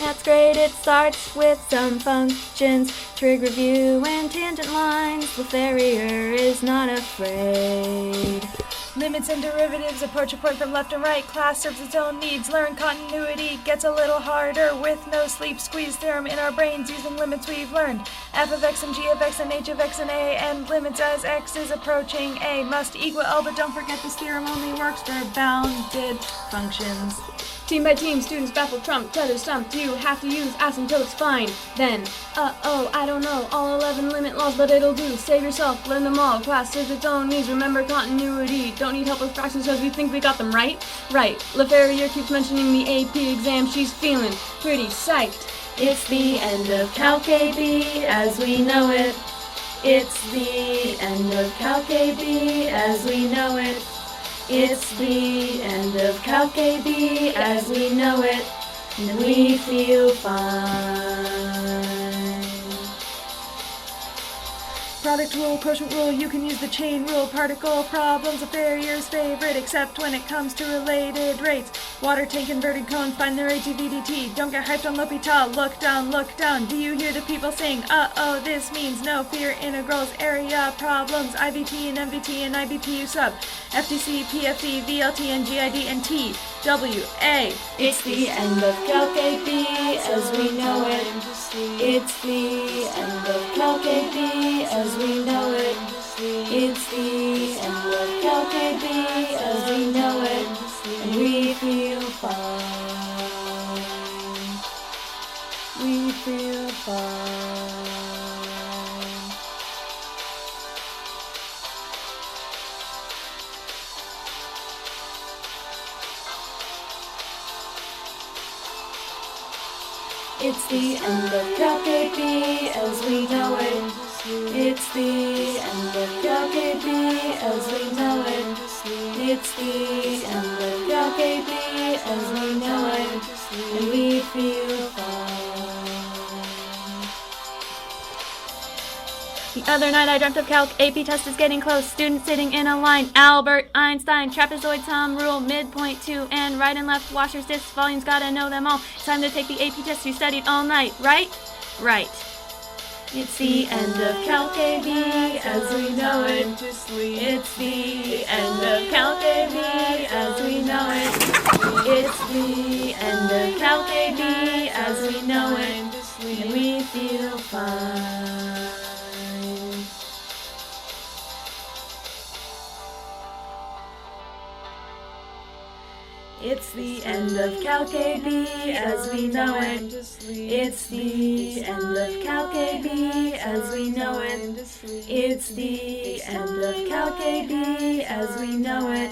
That's great, it starts with some functions, trig review and tangent lines. The farrier is not afraid. Limits and derivatives approach a point from left and right. Class serves its own needs. Learn continuity gets a little harder with no sleep. Squeeze theorem in our brains using limits we've learned. F of x and g of x and h of x and a, and limits as x is approaching a must equal L, but don't forget this theorem only works for bounded functions. Team by team, students baffle trump, tether stumped. You have to use asymptotes, fine. Then, I don't know all 11 limit laws, but it'll do. Save yourself, learn them all. Class serves its own needs. Remember continuity. Don't need help with fractions because we think we got them right. Right. LaFerrier keeps mentioning the AP exam. She's feeling pretty psyched. It's the end of Calc AB as we know it. It's the end of Calc AB as we know it. It's the end of Calc AB as we know it, and we feel fine. Product rule, quotient rule, you can use the chain rule. Particle problems, a farrier's favorite, except when it comes to related rates. Water tank inverted cone, find their ATVDT. Don't get hyped on L'Hopital, look down, look down. Do you hear the people saying, uh-oh, this means no fear integrals, area problems, IVT and MVT and IBPU sub, FDC, PFD, VLT and GID and T, W, A. It's the end of Calc AB as we know it. It's the end of Calc AB as we know it. It's the end of Calc AB as we know it, and we feel fine. We feel fine. It's the end of Calc AB as we know it. It's the end of Calc AB as we know it. It's the end of Calc AB as we know it, and we feel fine. The other night I dreamt of Calc. AP test is getting close. Students sitting in a line. Albert Einstein, trapezoid sum rule, midpoint 2, and right and left washers, discs, volumes, gotta know them all. It's time to take the AP test you studied all night, right? Right. It's the end of Calc AB as we know it. It's the end of Calc AB as we know it. It's the end of Calc AB as we know it, and we feel fine. It's the end of Calc AB as we know it. It's the end of Calc AB as we know it. It's the end of Calc AB as we know it,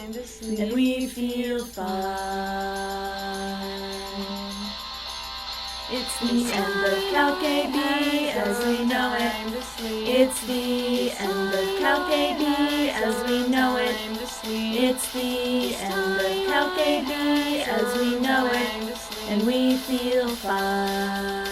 and we feel fine. It's the end of Calc AB as we know it. It's the end of Calc AB as we know it. It's the end of Calc AB as we know it, and we feel fine.